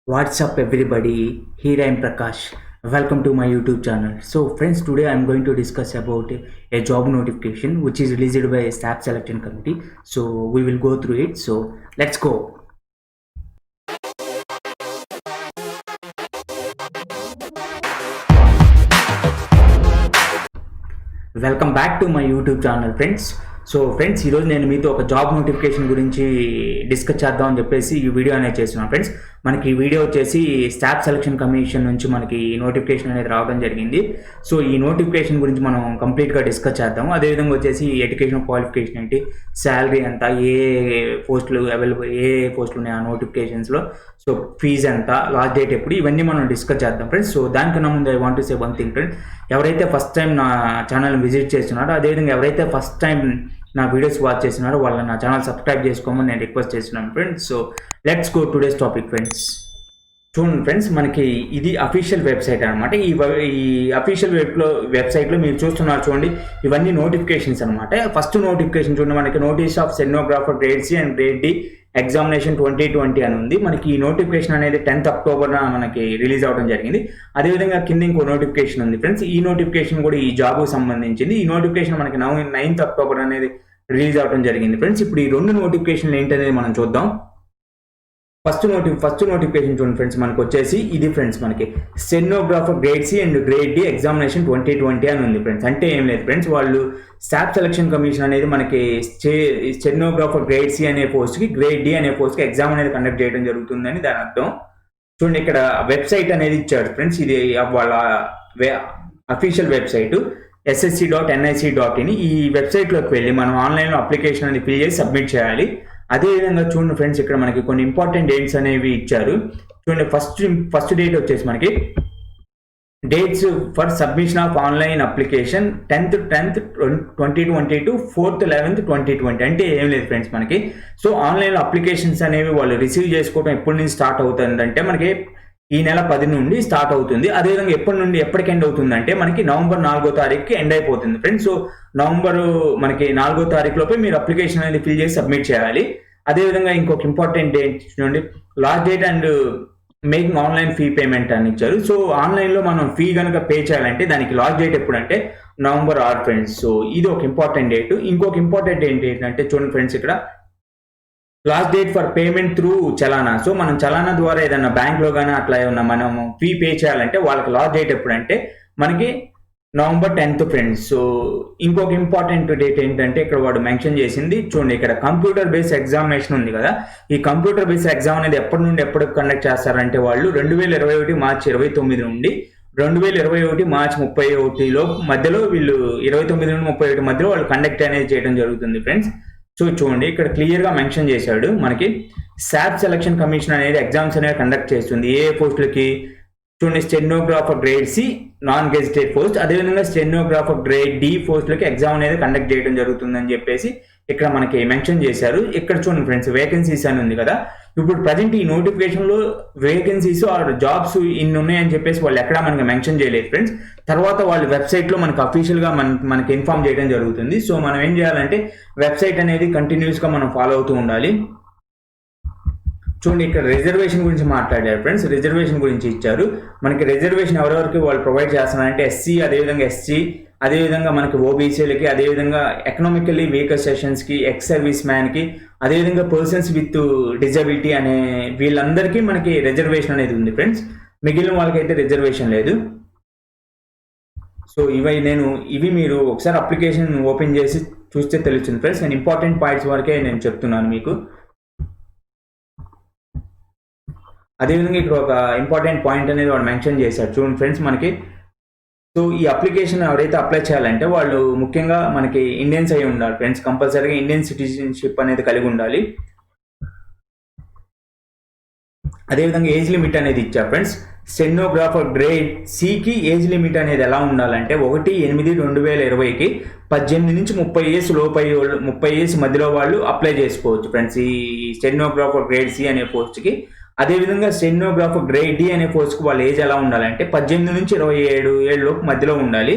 What's up everybody? Here I am Prakash. Welcome to my YouTube channel. So friends, today I am going to discuss about a job notification which is released by a staff selection committee. So we will go through it. So let's go. Welcome back to my YouTube channel friends. So friends, ఈరోజు నేను మీతో ఒక job notification గురించి discuss చేద్దామని చెప్పేసి ఈ video అనేది చేస్తున్నాను ఫ్రెండ్స్. మనకి ఈ వీడియో వచ్చేసి స్టాఫ్ సెలక్షన్ కమిషన్ నుంచి మనకి నోటిఫికేషన్ అనేది రావడం జరిగింది. సో ఈ నోటిఫికేషన్ గురించి మనం కంప్లీట్గా డిస్కస్ చేద్దాము. అదేవిధంగా వచ్చేసి ఎడ్యుకేషన్ క్వాలిఫికేషన్ ఏంటి, శాలరీ ఎంత, ఏ పోస్టులు అవైలబుల్, ఏ పోస్టులు ఉన్నాయి ఆ నోటిఫికేషన్స్లో, సో ఫీజు ఎంత, లాస్ట్ డేట్ ఎప్పుడు, ఇవన్నీ మనం డిస్కస్ చేద్దాం ఫ్రెండ్స్. సో దానికన్నా ముందు I want to say one thing friends. ఎవరైతే ఫస్ట్ టైం నా ఛానల్ విజిట్ చేస్తున్నారో, అదేవిధంగా ఎవరైతే ఫస్ట్ టైం నా వీడియోస్ వాచ్ చేస్తున్నారో వాళ్ళని నా ఛానల్ సబ్స్క్రైబ్ చేసుకోమని నేను రిక్వెస్ట్ చేస్తున్నాను friends. So let's go today's topic friends. చూడండి ఫ్రెండ్స్, మనకి ఇది అఫీషియల్ వెబ్సైట్ అనమాట. ఈ అఫీషియల్ వెబ్సైట్లో మీరు చూస్తున్నారు చూడండి, ఇవన్నీ నోటిఫికేషన్స్ అనమాట. ఫస్ట్ నోటిఫికేషన్ చూడండి, మనకి notice of stenographer grade C and grade D examination 2020 అని ఉంది. మనకి ఈ నోటిఫికేషన్ అనేది 10th అక్టోబర్న మనకి రిలీజ్ అవ్వడం జరిగింది. అదేవిధంగా కింద ఇంకో నోటిఫికేషన్ ఉంది ఫ్రెండ్స్. ఈ నోటిఫికేషన్ కూడా ఈ జాబ్కు సంబంధించింది. ఈ నోటిఫికేషన్ మనకి 9th అక్టోబర్ అనేది రిలీజ్ అవ్వడం జరిగింది ఫ్రెండ్స్. ఇప్పుడు ఈ రెండు నోటిఫికేషన్లు ఏంటనేది మనం చూద్దాం. ఫస్ట్ నోటిఫికేషన్ చూడండి ఫ్రెండ్స్, మనకు వచ్చేసి ఇది ఫ్రెండ్స్, మనకి stenographer grade C and grade D examination 2020 అని ఉంది ఫ్రెండ్స్. అంటే ఏం లేదు ఫ్రెండ్స్, వాళ్ళు స్టాఫ్ సెలక్షన్ కమిషన్ అనేది మనకి స్టెనోగ్రాఫర్ గ్రేడ్ సి అనే పోస్ట్కి, గ్రేడ్ డి అనే పోస్ట్కి ఎగ్జామ్ అనేది కండక్ట్ చేయడం జరుగుతుందని దాని అర్థం. చూడండి, ఇక్కడ వెబ్సైట్ అనేది ఇచ్చాడు ఫ్రెండ్స్. ఇది వాళ్ళ అఫీషియల్ వెబ్సైట్ ssc.nic.in. ఈ వెబ్సైట్లోకి వెళ్ళి మనం ఆన్లైన్లో అప్లికేషన్ అనేది ఫిల్ చేసి సబ్మిట్ చేయాలి. అదేవిధంగా చూడండి ఫ్రెండ్స్, ఇక్కడ మనకి కొన్ని ఇంపార్టెంట్ డేట్స్ అనేవి ఇచ్చారు. చూడండి, ఫస్ట్ డేట్ వచ్చేసి మనకి dates for submission of online application 10th 2020 to 4th 11th 2020. అంటే ఏం లేదు ఫ్రెండ్స్, మనకి సో ఆన్లైన్లో అప్లికేషన్స్ అనేవి వాళ్ళు రిసీవ్ చేసుకోవడం ఎప్పటి నుంచి స్టార్ట్ అవుతుందంటే మనకి ఈ నెల 10 నుండి స్టార్ట్ అవుతుంది. అదేవిధంగా ఎప్పటి నుండి ఎప్పటికి ఎండ్ అవుతుందంటే మనకి నవంబర్ 4వ తారీఖుకి ఎండ్ అయిపోతుంది ఫ్రెండ్స్. సో నవంబర్ మనకి 4వ తారీఖు లోపే మీరు అప్లికేషన్ అనేది ఫిల్ చేసి సబ్మిట్ చేయాలి. అదేవిధంగా ఇంకొక ఇంపార్టెంట్ డేట్ చూడండి, last date and making online fee payment అని ఇచ్చారు. సో ఆన్లైన్లో మనం ఫీ కనుక పే చేయాలంటే దానికి లాస్ట్ డేట్ ఎప్పుడంటే నవంబర్ 6 ఫ్రెండ్స్. సో ఇది ఒక ఇంపార్టెంట్ డేట్. ఇంకొక ఇంపార్టెంట్ డేట్ ఏంటంటే చూడండి ఫ్రెండ్స్, ఇక్కడ last date for payment through చలానా. సో మనం చలానా ద్వారా ఏదన్నా బ్యాంక్లో కానీ అట్లా ఏమన్నా మనం ఫీ పే చేయాలంటే వాళ్ళకి లాస్ట్ డేట్ ఎప్పుడంటే మనకి నవంబర్ 10th ఫ్రెండ్స్. సో ఇంకొక ఇంపార్టెంట్ డేట్ ఏంటంటే ఇక్కడ వాడు మెన్షన్ చేసింది చూడండి, ఇక్కడ కంప్యూటర్ బేస్డ్ ఎగ్జామినేషన్ ఉంది కదా. ఈ కంప్యూటర్ బేస్డ్ ఎగ్జామ్ అనేది ఎప్పటి నుండి ఎప్పటికి కండక్ట్ చేస్తారంటే వాళ్ళు 2021 మార్చి 29 నుండి 2021 మార్చి 31 మధ్యలో వీళ్ళు 29 నుండి 31 మధ్యలో వాళ్ళు కండక్ట్ అనేది చేయడం జరుగుతుంది ఫ్రెండ్స్. సో చూడండి, ఇక్కడ క్లియర్గా మెన్షన్ చేశాడు మనకి స్టాఫ్ సెలక్షన్ కమిషన్ అనేది ఎగ్జామ్స్ అనేది కండక్ట్ చేస్తుంది. ఏ పోస్టులకి చూడండి, stenographer grade C non gazetted post, అదేవిధంగా స్టెనోగ్రాఫర్ గ్రేడ్ డి పోస్టులకి ఎగ్జామ్ అనేది కండక్ట్ చేయడం జరుగుతుందని చెప్పేసి ఇక్కడ మనకి మెన్షన్ చేశారు. ఇక్కడ చూడండి ఫ్రెండ్స్, వేకెన్సీస్ అని ఉంది కదా. ఇప్పుడు ప్రజెంట్ ఈ నోటిఫికేషన్లో వేకెన్సీస్ ఆర్ జాబ్స్ ఇన్ని ఉన్నాయని చెప్పేసి వాళ్ళు ఎక్కడ మనకి మెన్షన్ చేయలేదు ఫ్రెండ్స్. తర్వాత వాళ్ళ వెబ్సైట్లో మనకి అఫీషియల్గా మనకి ఇన్ఫార్మ్ చేయడం జరుగుతుంది. సో మనం ఏం చేయాలంటే వెబ్సైట్ అనేది కంటిన్యూస్గా మనం ఫాలో అవుతూ ఉండాలి. చూడండి, ఇక్కడ రిజర్వేషన్ గురించి మాట్లాడారు ఫ్రెండ్స్. రిజర్వేషన్ గురించి ఇచ్చారు మనకి. రిజర్వేషన్ ఎవరెవరికి వాళ్ళు ప్రొవైడ్ చేస్తున్నారంటే ఎస్సీ, అదేవిధంగా ఎస్సీ, అదేవిధంగా మనకి ఓబీసీలకి, అదేవిధంగా ఎకనామికల్లీ వీకర్ సెషన్స్కి, ఎక్స్ సర్వీస్ మ్యాన్కి, అదేవిధంగా పర్సన్స్ విత్ డిజబిలిటీ అనే వీళ్ళందరికీ మనకి రిజర్వేషన్ అనేది ఉంది ఫ్రెండ్స్. మిగిలిన వాళ్ళకైతే రిజర్వేషన్ లేదు. సో ఇవి మీరు ఒకసారి అప్లికేషన్ ఓపెన్ చేసి చూస్తే తెలుస్తుంది ఫ్రెండ్స్. నేను ఇంపార్టెంట్ పాయింట్స్ వరకే నేను చెప్తున్నాను మీకు. అదేవిధంగా ఇక్కడ ఒక ఇంపార్టెంట్ పాయింట్ అనేది వాడు మెన్షన్ చేశారు చూడండి ఫ్రెండ్స్ మనకి. సో ఈ అప్లికేషన్ ఎవరైతే అప్లై చేయాలంటే వాళ్ళు ముఖ్యంగా మనకి ఇండియన్స్ అయి ఉండాలి ఫ్రెండ్స్. కంపల్సరీగా ఇండియన్ సిటిజన్షిప్ అనేది కలిగి ఉండాలి. అదేవిధంగా ఏజ్ లిమిట్ అనేది ఇచ్చారు ఫ్రెండ్స్. స్టెనోగ్రాఫర్ గ్రేడ్ సికి ఏజ్ లిమిట్ అనేది ఎలా ఉండాలంటే 1/8/2020కి 18 నుంచి 30 ఇయర్స్ లోపు 30 ఇయర్స్ మధ్యలో వాళ్ళు అప్లై చేసుకోవచ్చు ఫ్రెండ్స్ ఈ స్టెనోగ్రాఫర్ గ్రేడ్ సి అనే పోస్ట్కి. అదేవిధంగా స్టెనోగ్రాఫర్ గ్రేడ్ డి అనే పోస్ట్కి వాళ్ళ ఏజ్ ఎలా ఉండాలంటే 18 నుంచి 27 ఏళ్ళ మధ్యలో ఉండాలి.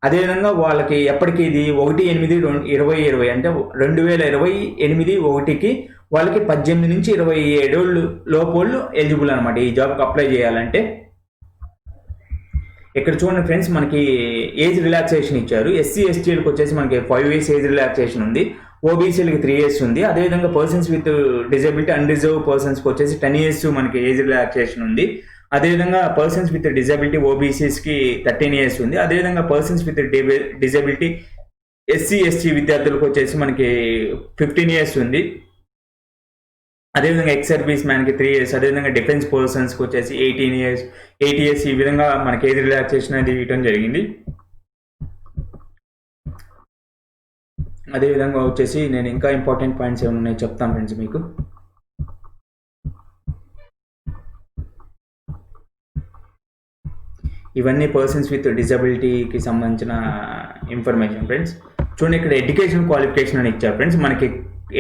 అదేవిధంగా వాళ్ళకి ఎప్పటికీ ఇది 1/8/2020 అంటే 2028 1కి వాళ్ళకి 18 నుంచి 27 లోపోళ్ళు ఎలిజిబుల్ అనమాట ఈ జాబ్కి అప్లై చేయాలంటే. ఇక్కడ చూడండి ఫ్రెండ్స్, మనకి ఏజ్ రిలాక్సేషన్ ఇచ్చారు. ఎస్సీ ఎస్టీలకు వచ్చేసి మనకి 5 years ఏజ్ రిలాక్సేషన్ ఉంది. ఓబీసీలకి 3 years ఉంది. అదేవిధంగా పర్సన్స్ విత్ డిజబిలిటీ అన్రిజర్వ్ పర్సన్స్కి వచ్చేసి 10 years మనకి ఏజ్ రిలాక్సేషన్ ఉంది. అదేవిధంగా పర్సన్స్ విత్ డిజబిలిటీ ఓబీసీస్కి 13 years ఉంది. అదేవిధంగా persons with disability SC ST విద్యార్థులకు వచ్చేసి మనకి 15 years ఉంది. అదేవిధంగా ఎక్స్ సర్వీస్ మ్యాన్కి 3 years, అదేవిధంగా డిఫెన్స్ పర్సన్స్కి వచ్చేసి 18 years, 8 years ఈ విధంగా మనకి ఏజ్ రిలాక్సేషన్ అనేది ఇవ్వడం జరిగింది. అదేవిధంగా వచ్చేసి నేను ఇంకా ఇంపార్టెంట్ పాయింట్స్ ఏమైనా ఉన్నాయి చెప్తాను ఫ్రెండ్స్ మీకు. ఇవన్నీ పర్సన్స్ విత్ డిజబిలిటీకి సంబంధించిన ఇన్ఫర్మేషన్ ఫ్రెండ్స్. చూడండి, ఇక్కడ ఎడ్యుకేషన్ క్వాలిఫికేషన్ అని ఇచ్చారు ఫ్రెండ్స్. మనకి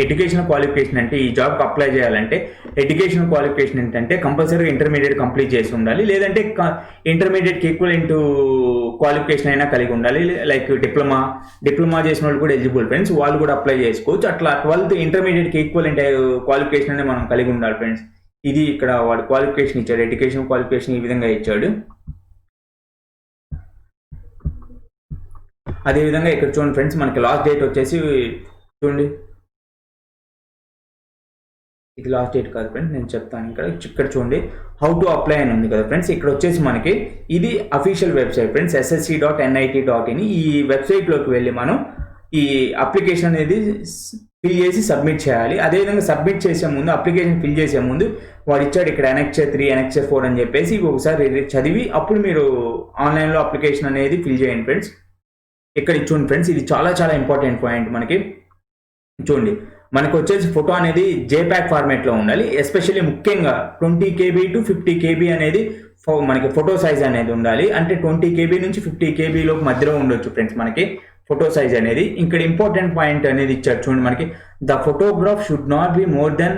ఎడ్యుకేషన్ క్వాలిఫికేషన్ అంటే ఈ జాబ్కి అప్లై చేయాలంటే ఎడ్యుకేషన్ క్వాలిఫికేషన్ ఏంటంటే కంపల్సరీగా ఇంటర్మీడియట్ కంప్లీట్ చేసి ఉండాలి, లేదంటే ఇంటర్మీడియట్కి ఈక్వలెంట్ క్వాలిఫికేషన్ అయినా కలిగి ఉండాలి. లైక్ డిప్లొమా చేసిన వాళ్ళు కూడా ఎలిజిబుల్ ఫ్రెండ్స్, వాళ్ళు కూడా అప్లై చేసుకోవచ్చు. అట్లా 12th ఇంటర్మీడియట్కి ఈక్వలెంట్ క్వాలిఫికేషన్ అనేది మనం కలిగి ఉండాలి ఫ్రెండ్స్. ఇది ఇక్కడ వాడు క్వాలిఫికేషన్ ఇచ్చాడు, ఎడ్యుకేషన్ క్వాలిఫికేషన్ ఈ విధంగా ఇచ్చాడు. అదేవిధంగా ఇక్కడ చూడండి ఫ్రెండ్స్, మనకి లాస్ట్ డేట్ వచ్చేసి చూడండి, ఇది లాస్ట్ డేట్ కాదు ఫ్రెండ్స్, నేను చెప్తాను. ఇక్కడ చూడండి, హౌ టు అప్లై అని ఉంది కదా ఫ్రెండ్స్. ఇక్కడ వచ్చేసి మనకి ఇది అఫీషియల్ వెబ్సైట్ ఫ్రెండ్స్, ssc.nit.in. ఈ వెబ్సైట్లోకి వెళ్ళి మనం ఈ అప్లికేషన్ అనేది ఫిల్ చేసి సబ్మిట్ చేయాలి. అదేవిధంగా సబ్మిట్ చేసే ముందు, అప్లికేషన్ ఫిల్ చేసే ముందు వాడు ఇచ్చాడు ఇక్కడ Annexure 3, Annexure 4 అని చెప్పేసి ఒకసారి చదివి అప్పుడు మీరు ఆన్లైన్లో అప్లికేషన్ అనేది ఫిల్ చేయండి ఫ్రెండ్స్. ఇక్కడ చూడండి ఫ్రెండ్స్, ఇది చాలా చాలా ఇంపార్టెంట్ పాయింట్. మనకి చూడండి, మనకు వచ్చేసి ఫోటో అనేది JPEG ఫార్మేట్లో ఉండాలి. ఎస్పెషల్లీ ముఖ్యంగా 20 KB to 50 KB అనేది మనకి ఫోటో సైజ్ అనేది ఉండాలి. అంటే 20 KB నుంచి 50 KB లోపు మధ్యలో ఉండొచ్చు ఫ్రెండ్స్ మనకి ఫోటో సైజ్ అనేది. ఇక్కడ ఇంపార్టెంట్ పాయింట్ అనేది ఇచ్చారు చూడండి, మనకి the photograph should not be more than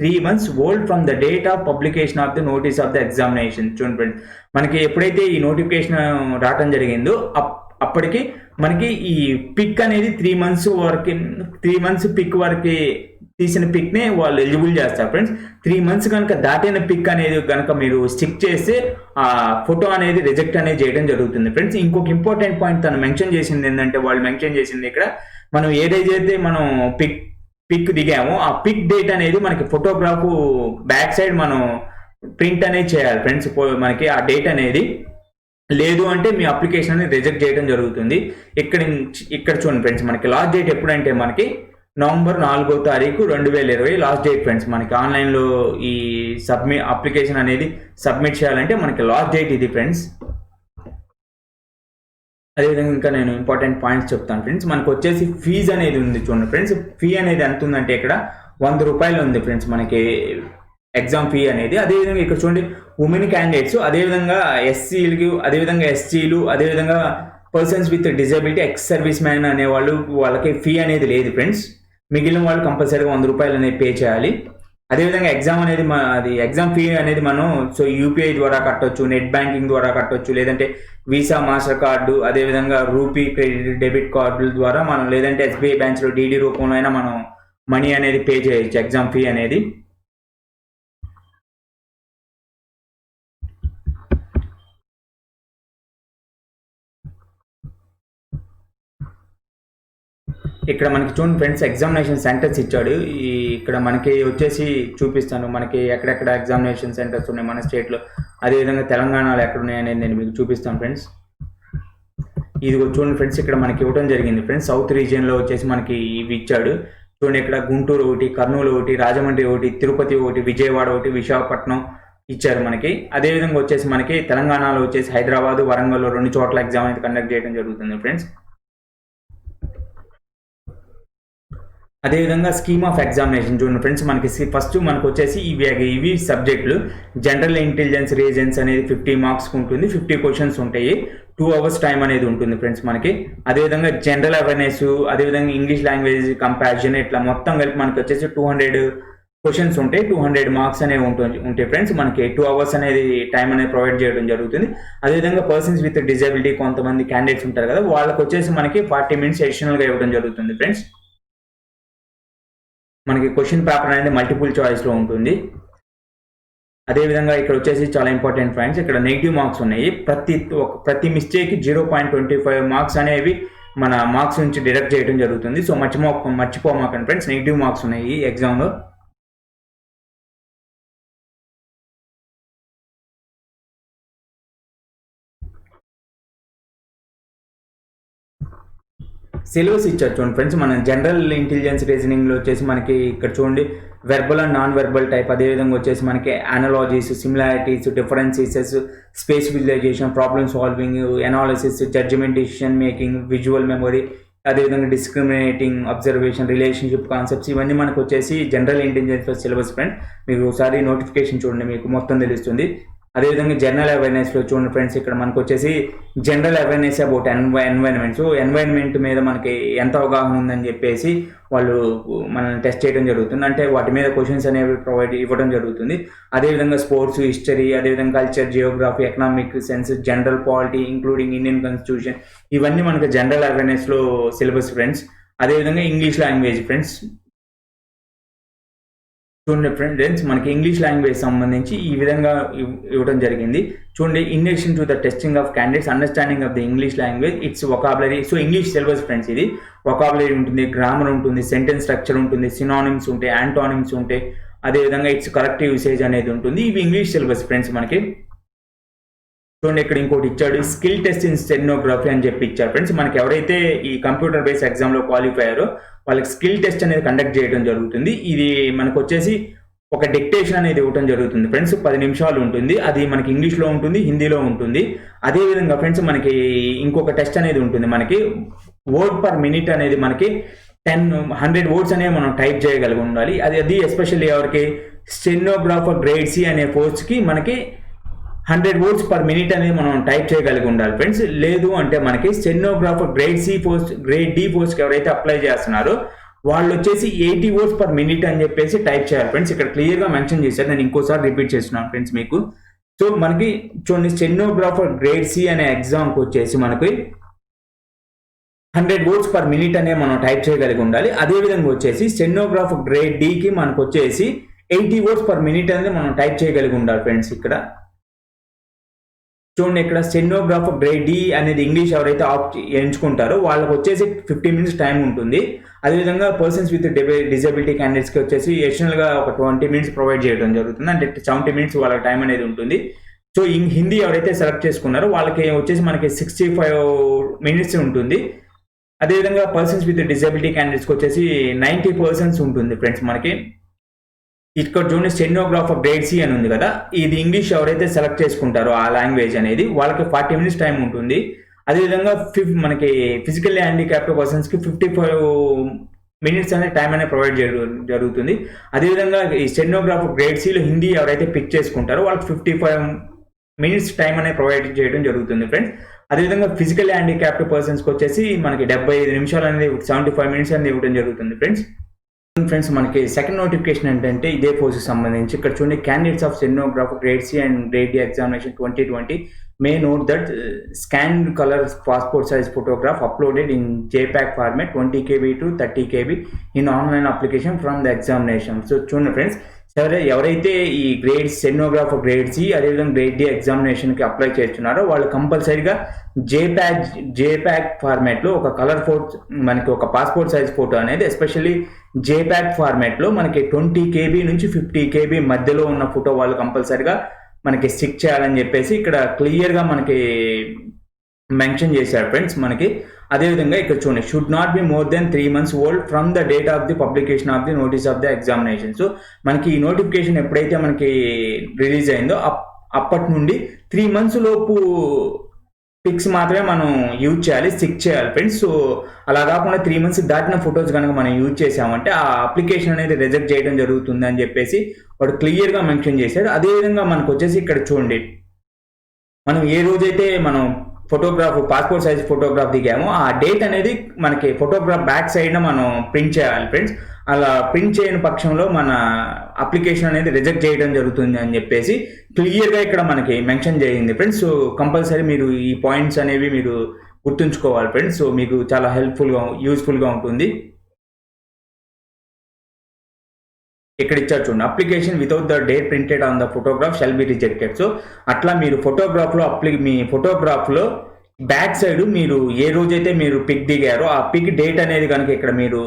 3 months old from the date of publication of the notice of the examination. చూడండి ఫ్రెండ్స్, మనకి ఎప్పుడైతే ఈ నోటిఫికేషన్ రావడం జరిగిందో అప్పటికి మనకి ఈ పిక్ అనేది 3 months పిక్ వరకు తీసిన పిక్నే వాళ్ళు ఎలిజిబుల్ చేస్తారు ఫ్రెండ్స్. 3 months కనుక దాటిన పిక్ అనేది కనుక మీరు స్టిక్ చేస్తే ఆ ఫోటో అనేది రిజెక్ట్ అనేది చేయడం జరుగుతుంది ఫ్రెండ్స్. ఇంకొక ఇంపార్టెంట్ పాయింట్ తను మెన్షన్ చేసింది ఏంటంటే, వాళ్ళు మెన్షన్ చేసింది ఇక్కడ మనం ఏదైతే మనం పిక్ దిగామో ఆ పిక్ డేట్ అనేది మనకి ఫోటోగ్రాఫ్ బ్యాక్ సైడ్ మనం ప్రింట్ అనేది చేయాలి ఫ్రెండ్స్. మనకి ఆ డేట్ అనేది లేదు అంటే మీ అప్లికేషన్ అనేది రిజెక్ట్ చేయడం జరుగుతుంది. ఇక్కడ చూడండి ఫ్రెండ్స్, మనకి లాస్ట్ డేట్ ఎప్పుడంటే మనకి November 4వ తారీఖు 2020 లాస్ట్ డేట్ ఫ్రెండ్స్. మనకి ఆన్లైన్లో ఈ అప్లికేషన్ అనేది సబ్మిట్ చేయాలంటే మనకి లాస్ట్ డేట్ ఇది ఫ్రెండ్స్. అదేవిధంగా ఇంకా నేను ఇంపార్టెంట్ పాయింట్స్ చెప్తాను ఫ్రెండ్స్. మనకు వచ్చేసి ఫీజు అనేది ఉంది చూడండి ఫ్రెండ్స్. ఫీ అనేది ఎంత ఉందంటే ఇక్కడ 100 రూపాయలు ఉంది ఫ్రెండ్స్ మనకి ఎగ్జామ్ ఫీ అనేది. అదేవిధంగా ఇక్కడ చూడండి, ఉమెన్ క్యాండిడేట్స్, అదేవిధంగా ఎస్సీలు, అదేవిధంగా ఎస్టీలు, అదేవిధంగా persons with disability, ex service man అనేవాళ్ళు, వాళ్ళకి ఫీ అనేది లేదు ఫ్రెండ్స్. మిగిలిన వాళ్ళు కంపల్సరీగా 100 రూపాయలు అనేది పే చేయాలి. అదేవిధంగా ఎగ్జామ్ అనేది ఎగ్జామ్ ఫీ అనేది మనం యూపీఐ ద్వారా కట్టొచ్చు, నెట్ బ్యాంకింగ్ ద్వారా కట్టొచ్చు, లేదంటే వీసా, మాస్టర్ కార్డు, అదేవిధంగా రూపీ క్రెడిట్ డెబిట్ కార్డుల ద్వారా మనం, లేదంటే SBI బ్రాంచ్లో DD రూపంలో అయినా మనం మనీ అనేది పే చేయొచ్చు ఎగ్జామ్ ఫీ అనేది. ఇక్కడ మనకి చూడండి ఫ్రెండ్స్, ఎగ్జామినేషన్ సెంటర్స్ ఇచ్చాడు. ఇక్కడ మనకి వచ్చేసి చూపిస్తాను, మనకి ఎక్కడెక్కడ ఎగ్జామినేషన్ సెంటర్స్ ఉన్నాయి మన స్టేట్లో, అదేవిధంగా తెలంగాణలో ఎక్కడ ఉన్నాయి అనేది నేను మీకు చూపిస్తాను ఫ్రెండ్స్. ఇది చూడండి ఫ్రెండ్స్, ఇక్కడ మనకి ఇవ్వడం జరిగింది ఫ్రెండ్స్. సౌత్ రీజియన్లో వచ్చేసి మనకి ఇవి ఇచ్చాడు చూడండి. ఇక్కడ గుంటూరు ఒకటి, కర్నూలు ఒకటి, రాజమండ్రి ఒకటి, తిరుపతి ఒకటి, విజయవాడ ఒకటి, విశాఖపట్నం ఇచ్చారు మనకి. అదేవిధంగా వచ్చేసి మనకి తెలంగాణలో వచ్చేసి హైదరాబాద్, వరంగల్లో 2 చోట్ల ఎగ్జామ్ అయితే కండక్ట్ చేయడం జరుగుతుంది ఫ్రెండ్స్. అదేవిధంగా స్కీమ్ ఆఫ్ ఎగ్జామినేషన్ చూడండి ఫ్రెండ్స్, మనకి ఫస్ట్ మనకు వచ్చేసి ఇవి సబ్జెక్టులు. జనరల్ ఇంటెలిజెన్స్ రీజన్స్ అనేది 50 మార్క్స్ ఉంటుంది, 50 క్వశ్చన్స్ ఉంటాయి, 2 hours టైం అనేది ఉంటుంది ఫ్రెండ్స్ మనకి. అదేవిధంగా జనరల్ అవేర్నెస్, అదేవిధంగా ఇంగ్లీష్ లాంగ్వేజ్ కంపారిజన్, ఇట్లా మొత్తం కలిపి మనకి వచ్చేసి 200 క్వశ్చన్స్ ఉంటాయి, 200 మార్క్స్ అనేవి ఉంటాయి ఫ్రెండ్స్. మనకి 2 hours అనేది టైం అనేది ప్రొవైడ్ చేయడం జరుగుతుంది. అదేవిధంగా పర్సన్స్ విత్ డిజబిలిటీ కొంతమంది క్యాండిడేట్స్ ఉంటారు కదా, వాళ్ళకి వచ్చేసి మనకి 40 minutes అడిషనల్గా ఇవ్వడం జరుగుతుంది ఫ్రెండ్స్. మనకి క్వశ్చన్ పేపర్ అనేది మల్టిపుల్ చాయిస్లో ఉంటుంది. అదేవిధంగా ఇక్కడ వచ్చేసి చాలా ఇంపార్టెంట్ పాయింట్స్, ఇక్కడ నెగిటివ్ మార్క్స్ ఉన్నాయి. ప్రతి మిస్టేక్కి 0.25 మార్క్స్ అనేవి మన మార్క్స్ నుంచి డిడక్ట్ చేయడం జరుగుతుంది. సో మర్చిపోమాకండి ఫ్రెండ్స్, నెగిటివ్ మార్క్స్ ఉన్నాయి ఈ ఎగ్జామ్లో. సిలబస్ ఇచ్చారు చూడండి ఫ్రెండ్స్. మన జనరల్ ఇంటెలిజెన్స్ రీజనింగ్లో వచ్చేసి మనకి ఇక్కడ చూడండి verbal and non verbal type, అదేవిధంగా వచ్చేసి మనకి analogies, similarities, differences, space visualisation, problem solving, analysis, judgement, decision making, visual memory, అదేవిధంగా డిస్క్రిమినేటింగ్ అబ్జర్వేషన్, రిలేషన్షిప్ కాన్సెప్ట్స్, ఇవన్నీ మనకు వచ్చేసి జనరల్ ఇంటెలిజెన్స్ సిలబస్ ఫ్రెండ్. మీకు ఒకసారి నోటిఫికేషన్ చూడండి, మీకు మొత్తం తెలుస్తుంది. అదేవిధంగా జనరల్ అవేర్నెస్లో చూడండి ఫ్రెండ్స్, ఇక్కడ మనకు వచ్చేసి general awareness about environment. So environment మీద మనకి ఎంత అవగాహన ఉందని చెప్పేసి వాళ్ళు మనల్ని టెస్ట్ చేయడం జరుగుతుంది. అంటే వాటి మీద క్వశ్చన్స్ అనేవి ఇవ్వడం జరుగుతుంది. అదేవిధంగా స్పోర్ట్స్, హిస్టరీ, అదేవిధంగా culture, Geography, economic sense, general polity including Indian constitution, ఇవన్నీ మనకి జనరల్ అవేర్నెస్లో సిలబస్ ఫ్రెండ్స్. అదేవిధంగా ఇంగ్లీష్ లాంగ్వేజ్ ఫ్రెండ్స్. చూడండి ఫ్రెండ్స్, మనకి ఇంగ్లీష్ లాంగ్వేజ్ సంబంధించి ఈ విధంగా ఇవ్వడం జరిగింది. చూడండి, in addition to the testing of candidates understanding of the English language, it's vocabulary. So English syllabus friends ఇది. వొకాబులరీ ఉంటుంది, గ్రామర్ ఉంటుంది, సెంటెన్స్ స్ట్రక్చర్ ఉంటుంది, సినానిమ్స్ ఉంటాయి, యాంటానిమ్స్ ఉంటాయి, అదేవిధంగా ఇట్స్ కరెక్టివ్ యూసేజ్ అనేది ఉంటుంది. ఇవి ఇంగ్లీష్ సిలబస్ ఫ్రెండ్స్ మనకి. చూడండి, ఇక్కడ ఇంకోటి ఇచ్చాడు, స్కిల్ టెస్ట్ ఇన్ స్టెనోగ్రఫీ అని చెప్పి ఇచ్చారు ఫ్రెండ్స్. మనకి ఎవరైతే ఈ కంప్యూటర్ బేస్డ్ ఎగ్జామ్లో క్వాలిఫై అయ్యారో వాళ్ళకి స్కిల్ టెస్ట్ అనేది కండక్ట్ చేయడం జరుగుతుంది. ఇది మనకు వచ్చేసి ఒక డిక్టేషన్ అనేది ఇవ్వడం జరుగుతుంది ఫ్రెండ్స్. 10 నిమిషాలు ఉంటుంది. అది మనకి ఇంగ్లీష్లో ఉంటుంది, హిందీలో ఉంటుంది. అదేవిధంగా ఫ్రెండ్స్ మనకి ఇంకొక టెస్ట్ అనేది ఉంటుంది. మనకి వర్డ్ పర్ మినిట్ అనేది మనకి 100 వర్డ్స్ అనేవి మనం టైప్ చేయగలిగి ఉండాలి. అది ఎస్పెషల్లీ ఎవరికి స్టెనోగ్రాఫర్ గ్రేడ్ సి అనే పోస్ట్కి మనకి 100 వర్డ్స్ పర్ మినిట్ అనేది మనం టైప్ చేయగలిగి ఉండాలి ఫ్రెండ్స్. లేదు అంటే మనకి stenographer grade C post, grade D పోస్ట్కి ఎవరైతే అప్లై చేస్తున్నారో వాళ్ళు వచ్చేసి 80 వర్డ్స్ పర్ మినిట్ అని చెప్పేసి టైప్ చేయాలి ఫ్రెండ్స్. ఇక్కడ క్లియర్గా మెన్షన్ చేశారు, నేను ఇంకోసారి రిపీట్ చేస్తున్నాను ఫ్రెండ్స్ మీకు. సో మనకి చూడండి, స్టెనోగ్రాఫర్ గ్రేడ్ సి అనే ఎగ్జామ్కి వచ్చేసి మనకి 100 వర్డ్స్ పర్ మినిట్ అనే మనం టైప్ చేయగలిగి ఉండాలి. అదేవిధంగా వచ్చేసి స్టెనోగ్రాఫర్ గ్రేడ్ డికి మనకు వచ్చేసి 80 వర్డ్స్ పర్ మినిట్ అనేది మనం టైప్ చేయగలిగి ఉండాలి ఫ్రెండ్స్. ఇక్కడ చూడండి, ఇక్కడ స్టెనోగ్రాఫర్ గ్రేడ్ డి అనేది ఇంగ్లీష్ ఎవరైతే ఎంచుకుంటారో వాళ్ళకి వచ్చేసి 15 మినిట్స్ టైం ఉంటుంది. అదేవిధంగా పర్సన్స్ విత్ డిజబిలిటీ క్యాండిడేట్స్కి వచ్చేసి అడిషనల్గా ఒక 20 మినిట్స్ ప్రొవైడ్ చేయడం జరుగుతుంది. అంటే 70 మినిట్స్ వాళ్ళ టైం అనేది ఉంటుంది. సో హిందీ ఎవరైతే సెలెక్ట్ చేసుకున్నారో వాళ్ళకి వచ్చేసి మనకి 65 మినిట్స్ ఉంటుంది. అదేవిధంగా పర్సన్స్ విత్ డిజబిలిటీ క్యాండిడేట్స్కి వచ్చేసి 90% ఉంటుంది ఫ్రెండ్స్ మనకి. ఇక్కడ చూడండి, స్టెనోగ్రాఫర్ గ్రేడ్ సి అని ఉంది కదా, ఇది ఇంగ్లీష్ ఎవరైతే సెలెక్ట్ చేసుకుంటారో ఆ లాంగ్వేజ్ అనేది వాళ్ళకి 40 మినిట్స్ టైం ఉంటుంది. అదేవిధంగా మనకి ఫిజికల్లీ హ్యాండిక్యాప్డ్ పర్సన్స్కి 55 మినిట్స్ అనేది టైం అనేది ప్రొవైడ్ చేయడం జరుగుతుంది. అదేవిధంగా ఈ స్టెనోగ్రాఫర్ గ్రేడ్ సిలో హిందీ ఎవరైతే పిక్ చేసుకుంటారో వాళ్ళకి 55 మినిట్స్ టైం అనేది ప్రొవైడ్ చేయడం జరుగుతుంది ఫ్రెండ్స్. అదేవిధంగా ఫిజికల్లీ హ్యాండిక్యాప్డ్ పర్సన్స్కి వచ్చేసి మనకి 75 నిమిషాలు అనేది 75 మినిట్స్ అనేది ఇవ్వడం జరుగుతుంది ఫ్రెండ్స్. ఫ్రెండ్స్ మనకి సెకండ్ నోటిఫికేషన్ ఏంటంటే ఇదే పోస్ట్కి సంబంధించి ఇక్కడ చూడండి, candidates of stenographer grade C and grade D examination 2020 may note that scanned colour passport size photograph uploaded in JPEG format 20 KB to 30 KB in online application from the examination. So చూడండి friends, ఎవరైతే ఈ grade stenographer grade C అదేవిధంగా grade D ఎగ్జామినేషన్కి apply చేస్తున్నారో వాళ్ళు కంపల్సరీగా JPEG ఫార్మాట్లో ఒక కలర్ ఫోటో, మనకి ఒక పాస్పోర్ట్ సైజ్ ఫోటో అనేది ఎస్పెషల్లీ JPEG ఫార్మాట్లో మనకి 20 KB నుంచి 50 KB మధ్యలో ఉన్న ఫోటో వాళ్ళు కంపల్సరీగా మనకి స్టిక్ చేయాలని చెప్పేసి ఇక్కడ క్లియర్గా మనకి మెన్షన్ చేశారు ఫ్రెండ్స్ మనకి. అదేవిధంగా ఇక్కడ చూడండి, should not be more than 3 months old from the date of the publication of the notice of the examination. So మనకి ఈ నోటిఫికేషన్ ఎప్పుడైతే మనకి రిలీజ్ అయిందో అప్పటి నుండి 3 months లోపు పిక్స్ మాత్రమే మనం యూజ్ చేయాలి, స్టిక్ చేయాలి ఫ్రెండ్స్. సో అలా కాకుండా 3 months దాటిన ఫొటోస్ కనుక మనం యూజ్ చేసామంటే ఆ అప్లికేషన్ అనేది రిజెక్ట్ చేయడం జరుగుతుంది అని చెప్పేసి వాడు క్లియర్గా మెన్షన్ చేశాడు. అదేవిధంగా మనకు వచ్చేసి ఇక్కడ చూడండి, మనం ఏ రోజైతే మనం పాస్పోర్ట్ సైజ్ ఫోటోగ్రాఫ్ దిగామో ఆ డేట్ అనేది మనకి ఫోటోగ్రాఫ్ బ్యాక్ సైడ్న మనం ప్రింట్ చేయాలి ఫ్రెండ్స్. అలా ప్రింట్ చేయని పక్షంలో మన అప్లికేషన్ అనేది రిజెక్ట్ చేయడం జరుగుతుంది అని చెప్పేసి క్లియర్గా ఇక్కడ మనకి మెన్షన్ చేయింది ఫ్రెండ్స్. సో కంపల్సరీ మీరు ఈ పాయింట్స్ అనేవి మీరు గుర్తుంచుకోవాలి ఫ్రెండ్స్. సో మీకు చాలా యూస్ఫుల్గా ఉంటుంది. ఇక్కడ ఇచ్చారు చూడండి, application without the date printed on the photograph shall be rejected. So అట్లా మీరు మీ ఫోటోగ్రాఫ్లో బ్యాక్ సైడ్ మీరు ఏ రోజైతే మీరు పిక్ దిగారో ఆ పిక్ డేట్ అనేది కనుక ఇక్కడ మీరు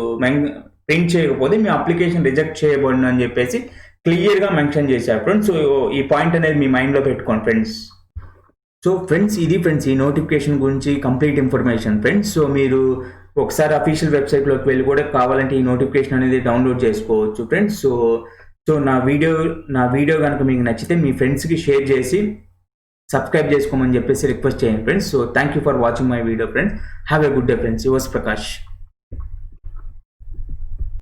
ప్రింట్ చేయకపోతే మీ అప్లికేషన్ రిజెక్ట్ చేయబడింది అని చెప్పేసి క్లియర్గా మెన్షన్ చేశారు ఫ్రెండ్స్. సో ఈ పాయింట్ అనేది మీ మైండ్లో పెట్టుకోండి ఫ్రెండ్స్. సో ఫ్రెండ్స్, ఇది ఫ్రెండ్స్ ఈ నోటిఫికేషన్ గురించి కంప్లీట్ ఇన్ఫర్మేషన్ ఫ్రెండ్స్. సో మీరు ఒకసారి అఫీషియల్ వెబ్సైట్లోకి వెళ్ళి కూడా కావాలంటే ఈ నోటిఫికేషన్ అనేది డౌన్లోడ్ చేసుకోవచ్చు ఫ్రెండ్స్. సో నా వీడియో కనుక మీకు నచ్చితే మీ ఫ్రెండ్స్కి షేర్ చేసి సబ్స్క్రైబ్ చేసుకోమని చెప్పేసి రిక్వెస్ట్ చేయండి friends. So thank you for watching my video friends. Have a good day friends. Yours Prakash.